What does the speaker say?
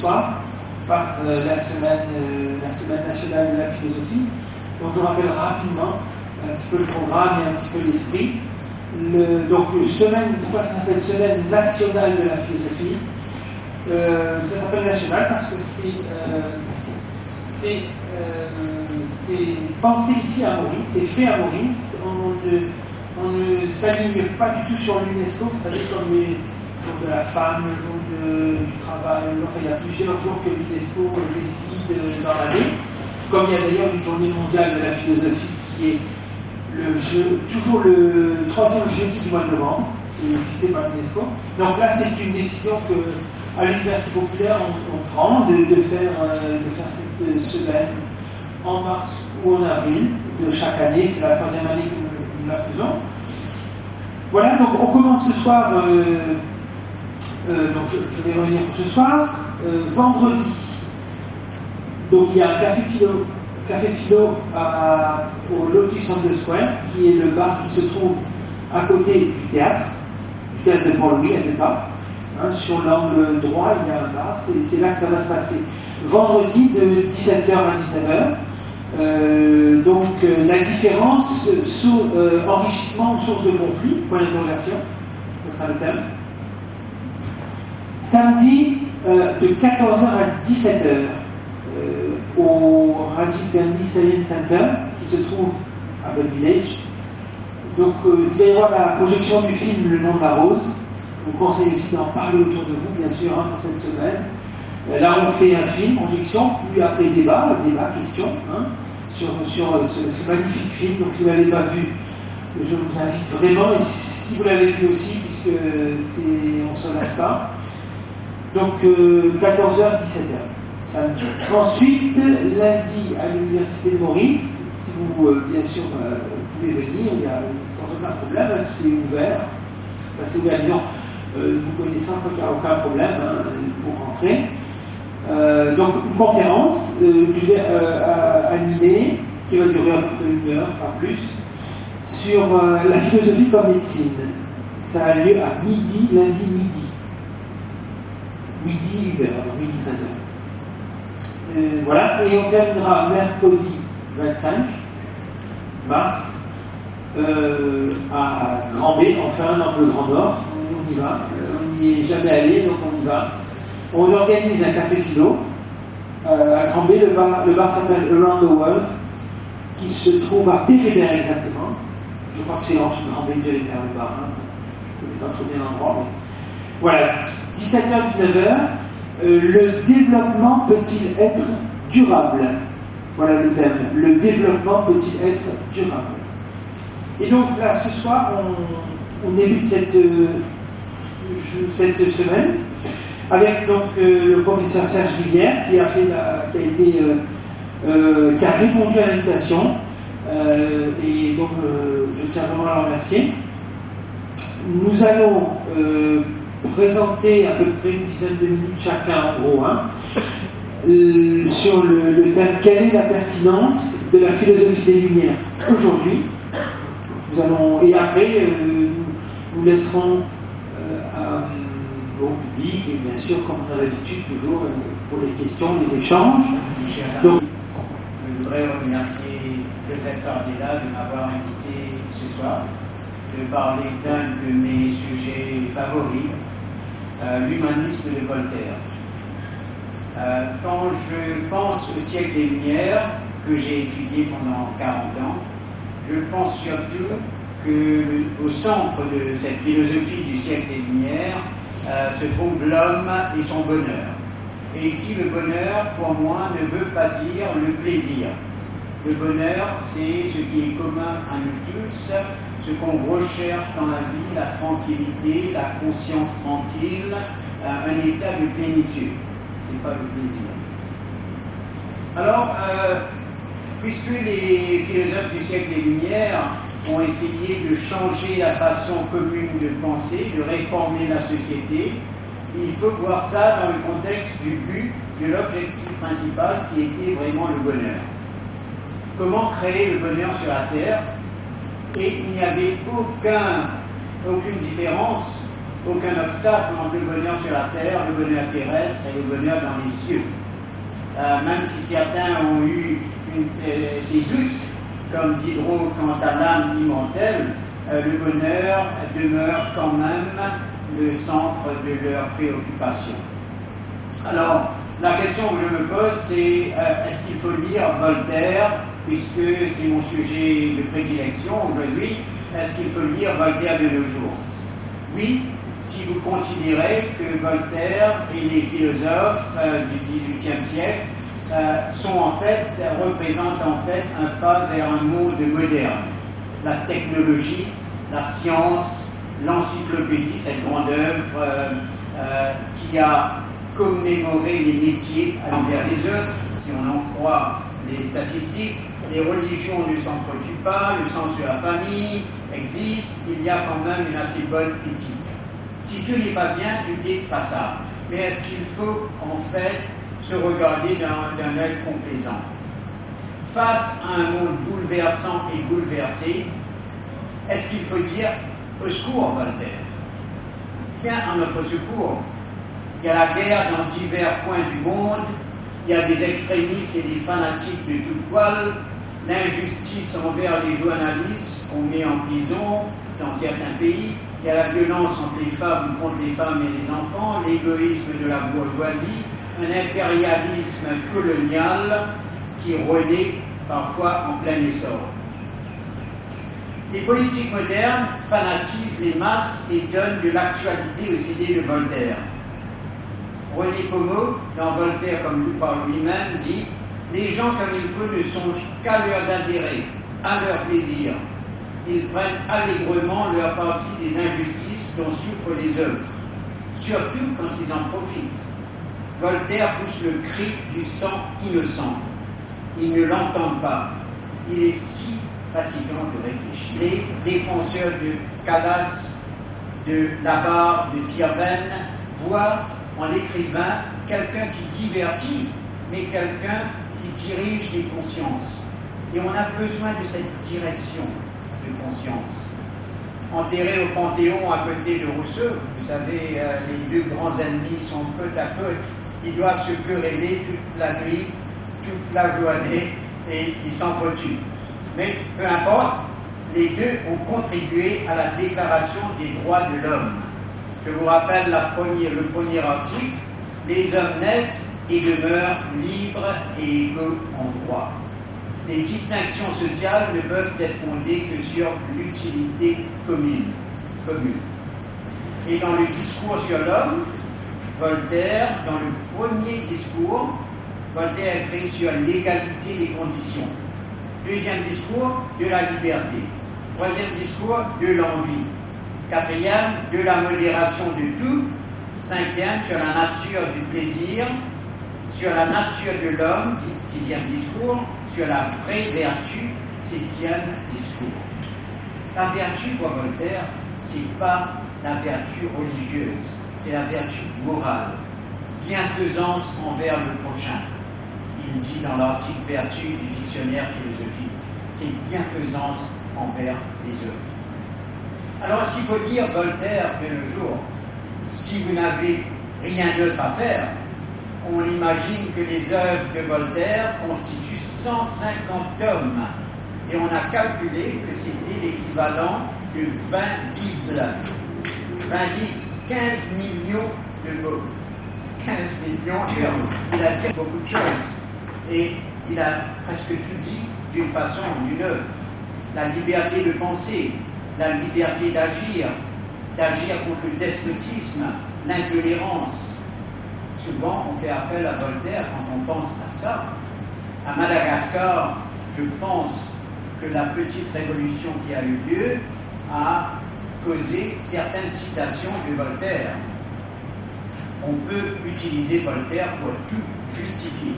soir par la semaine nationale de la philosophie. Donc je rappelle rapidement un petit peu le programme et un petit peu l'esprit. Pourquoi ça s'appelle Semaine nationale de la philosophie? Ça s'appelle nationale parce que c'est pensé ici à Maurice, c'est fait à Maurice. On ne s'aligne pas du tout sur l'UNESCO, vous savez, comme les jours de la femme, le jour du travail, enfin, il y a plusieurs jours que l'UNESCO décide dans l'année, comme il y a d'ailleurs une journée mondiale de la philosophie qui est toujours le 3e jeudi du mois de novembre, c'est fixé par l'UNESCO. Donc là, c'est une décision qu'à l'Université populaire, on prend de faire cette semaine en mars ou en avril de chaque année. C'est la 3e année que nous la faisons. Voilà, donc on commence ce soir, donc je vais revenir pour ce soir, vendredi. Donc il y a un café philo au Lotus Angle Square, qui est le bar qui se trouve à côté du théâtre de Port-Louis, à deux pas. Sur l'angle droit, il y a un bar, c'est là que ça va se passer. Vendredi de 17h à 19h. La différence, enrichissement ou source de conflit, point d'interrogation, ce sera le thème. Samedi, de 14h à 17h, au Rajiv Gandhi Science Center, qui se trouve à Bell Village. Donc, il va y avoir la projection du film Le nom de la rose. Je vous conseille aussi d'en parler autour de vous, bien sûr, pour cette semaine. Là, on fait un film, projection, puis après débat, question, sur ce magnifique film. Donc, si vous ne l'avez pas vu, je vous invite vraiment, et si vous l'avez vu aussi, puisque on ne se lasse pas. Donc, 14h, 17h, samedi. Ensuite, lundi, à l'Université de Maurice, si vous, bien sûr, pouvez venir, il y a sans aucun problème, c'est ouvert. Enfin, c'est ouvert, disons, vous connaissez, il n'y a aucun problème pour rentrer. Donc une conférence que je vais animer, qui va durer à peu près 1 heure, pas plus, sur la philosophie comme médecine. Ça a lieu à midi, lundi midi. Midi 1h, alors midi 13h. Voilà, et on terminera mercredi 25 mars à Grand B, enfin dans le Grand Nord. On y va, on n'y est jamais allé, donc on y va. On organise un café philo à Grand B, le bar s'appelle Around the World, qui se trouve à Péribert exactement. Je crois que c'est entre Grand B et Péribert le bar, je ne connais pas trop bien l'endroit, mais voilà. 17h-19h, le développement peut-il être durable? Voilà le thème. Le développement peut-il être durable? Et donc là, ce soir, on débute cette semaine avec donc le professeur Serge Rivière qui a répondu à l'invitation et donc je tiens vraiment à le remercier. Nous allons présenter à peu près une dizaine de minutes chacun en gros sur le thème quelle est la pertinence de la philosophie des Lumières aujourd'hui. Et après nous laisserons au public et bien sûr comme on a l'habitude toujours pour les questions, les échanges. Donc, je voudrais remercier Joseph Cardella de m'avoir invité ce soir, de parler d'un de mes sujets favoris, l'humanisme de Voltaire. Quand je pense au siècle des Lumières, que j'ai étudié pendant 40 ans, je pense surtout qu'au centre de cette philosophie du siècle des Lumières se trouve l'homme et son bonheur. Et ici, le bonheur, pour moi, ne veut pas dire le plaisir. Le bonheur, c'est ce qui est commun à nous tous, ce qu'on recherche dans la vie, la tranquillité, la conscience tranquille, un état de plénitude. Ce n'est pas le plaisir. Alors, puisque les philosophes du siècle des Lumières ont essayé de changer la façon commune de penser, de réformer la société, il faut voir ça dans le contexte du but, de l'objectif principal qui était vraiment le bonheur. Comment créer le bonheur sur la Terre? Et il n'y avait aucune différence aucun obstacle entre le bonheur sur la terre, le bonheur terrestre et le bonheur dans les cieux. Même si certains ont eu des doutes, comme Diderot quant à l'âme immortelle, le bonheur demeure quand même le centre de leur préoccupation. Alors, la question que je me pose, c'est est-ce qu'il faut lire Voltaire, puisque c'est mon sujet de prédilection aujourd'hui, est-ce qu'il faut lire Voltaire de nos jours? Oui, si vous considérez que Voltaire et les philosophes du XVIIIe siècle représentent en fait un pas vers un monde moderne. La technologie, la science, l'encyclopédie, cette grande œuvre qui a commémoré les métiers à l'envers des œuvres, si on en croit les statistiques. Les religions ne s'entretuent pas, le sang sur la famille existe, il y a quand même une assez bonne éthique. Si tout n'est pas bien, tout est passable. Mais est-ce qu'il faut en fait se regarder d'un œil complaisant? Face à un monde bouleversant et bouleversé, est-ce qu'il faut dire au secours, Voltaire? Viens à notre secours. Il y a la guerre dans divers coins du monde, il y a des extrémistes et des fanatiques de toutes poils, l'injustice envers les journalistes qu'on met en prison dans certains pays, il y a la violence entre les femmes contre les femmes et les enfants, l'égoïsme de la bourgeoisie, un impérialisme colonial qui renaît parfois en plein essor. Les politiques modernes fanatisent les masses et donnent de l'actualité aux idées de Voltaire. René Pommeau, dans Voltaire comme par lui-même, dit « Les gens comme il faut ne songent qu'à leurs intérêts, à leur plaisir. Ils prennent allègrement leur parti des injustices dont souffrent les œuvres, surtout quand ils en profitent. » Voltaire pousse le cri du sang innocent. Ils ne l'entendent pas. Il est si fatigant de réfléchir. Les défenseurs de Calas, de Labarre, de Sirven voient en l'écrivain quelqu'un qui divertit, mais quelqu'un qui dirige les consciences. Et on a besoin de cette direction de conscience. Enterré au Panthéon à côté de Rousseau, vous savez, les deux grands ennemis sont côte à côte, ils doivent se quereller toute la nuit, toute la journée, et ils s'entretuent. Mais peu importe, les deux ont contribué à la Déclaration des droits de l'homme. Je vous rappelle le premier article, les hommes naissent et demeurent libres et égaux en droit. Les distinctions sociales ne peuvent être fondées que sur l'utilité commune. Et dans le discours sur l'homme, Voltaire, dans le premier discours, Voltaire écrit sur l'égalité des conditions. Deuxième discours, de la liberté. Troisième discours, de l'envie. Quatrième, de la modération de tout. Cinquième, sur la nature du plaisir. Sur la nature de l'homme, sixième discours. Sur la vraie vertu, septième discours. La vertu, pour Voltaire, c'est pas la vertu religieuse, c'est la vertu morale. Bienfaisance envers le prochain. Il dit dans l'article vertu du dictionnaire philosophique, c'est bienfaisance envers les œuvres. Alors, est-ce qu'il faut lire Voltaire de nos jours? Si vous n'avez rien d'autre à faire, on imagine que les œuvres de Voltaire constituent 150 tomes. Et on a calculé que c'était l'équivalent de 20 Bibles. 20 Bibles, 15 millions de mots. 15 millions de mots. Il a dit beaucoup de choses. Et il a presque tout dit d'une façon ou d'une autre. La liberté de penser, la liberté d'agir contre le despotisme, l'intolérance. Souvent, on fait appel à Voltaire quand on pense à ça. À Madagascar, je pense que la petite révolution qui a eu lieu a causé certaines citations de Voltaire. On peut utiliser Voltaire pour tout justifier.